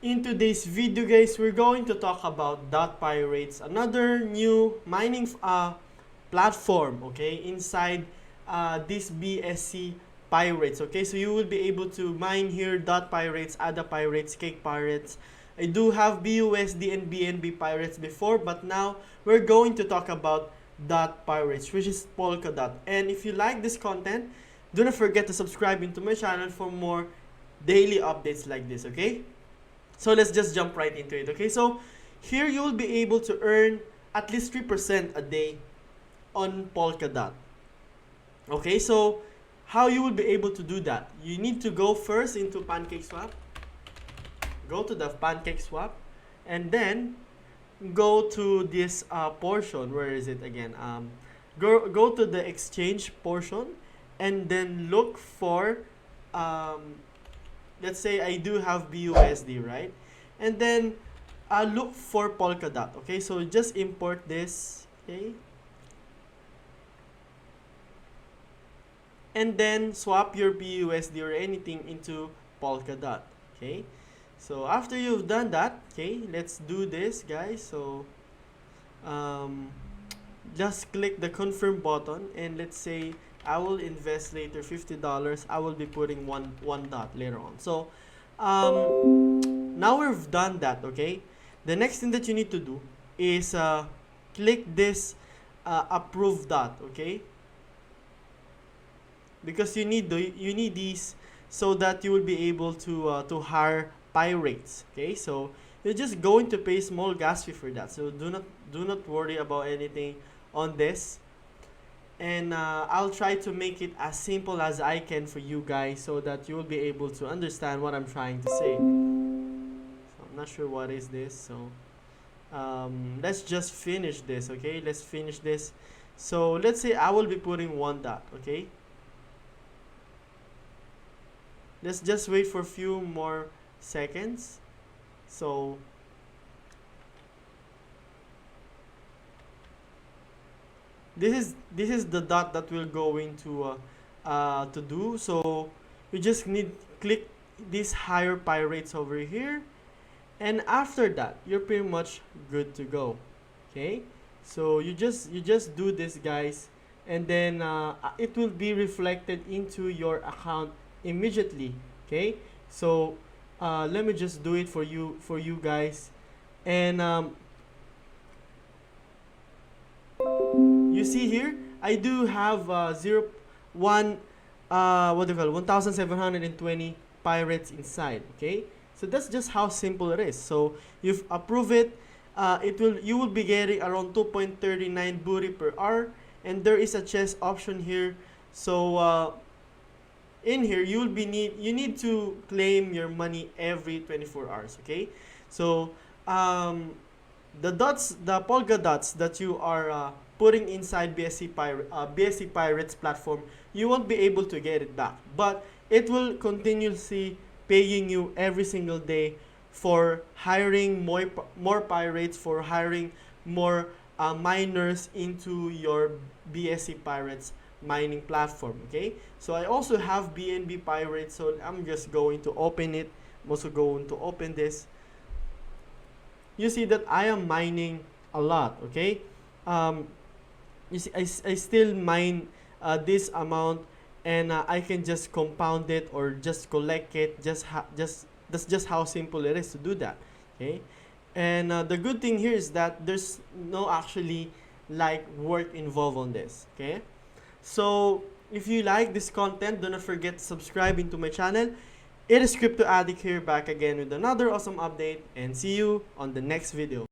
In today's video, guys, we're going to talk about .pirates, another new mining platform, okay, inside this BSC pirates. Okay, so you will be able to mine here .pirates, ADA pirates, cake pirates. I do have BUSD and BNB pirates before, but now we're going to talk about .pirates, which is Polkadot. And if you like this content, do not forget to subscribe into my channel for more daily updates like this, okay? So let's just jump right into it, okay? So here you will be able to earn at least 3% a day on Polkadot. Okay, so how you will be able to do that? You need to go first into PancakeSwap. Go to the PancakeSwap and then go to this portion. Where is it again? Go to the exchange portion and then look for let's say I do have BUSD, right? And then look for Polkadot. Okay, so just import this, okay? And then swap your BUSD or anything into Polkadot, okay? So after you've done that, okay, let's do this, guys. So just click the confirm button and let's say I will invest later $50. I will be putting one dot later on. So now we've done that, okay? The next thing that you need to do is click this approve dot, okay? Because you need these so that you will be able to hire pirates, okay? So you're just going to pay small gas fee for that. So do not worry about anything on this. And I'll try to make it as simple as I can for you guys so that you will be able to understand what I'm trying to say. So I'm not sure what is this. So let's just finish this, okay? Let's finish this. So let's say I will be putting one dot, okay? Let's just wait for a few more seconds. So this is the dot that we're going to do. So you just need click these higher pirates over here, and after that you're pretty much good to go, okay? So you just do this, guys, and then it will be reflected into your account immediately, okay? So let me just do it for you guys. And you see here, I do have 1,720 pirates inside. Okay, so that's just how simple it is. So you've approved it. You will be getting around 2.39 booty per hour, and there is a chest option here. So in here you need to claim your money every 24 hours. Okay, so the polka dots that you are putting inside BSC Pirates platform, you won't be able to get it back, but it will continuously paying you every single day for hiring more pirates, for hiring more miners into your BSC Pirates mining platform. Okay, so I also have BNB Pirates, so I'm just going to open it. I'm also going to open this. You see that I am mining a lot, okay? You see, I still mine this amount, and I can just compound it or just collect it. That's just how simple it is to do that, okay? And the good thing here is that there's no actually like work involved on this, okay? So if you like this content, do not forget to subscribe into my channel. It is Crypto Addict here, back again with another awesome update, and see you on the next video.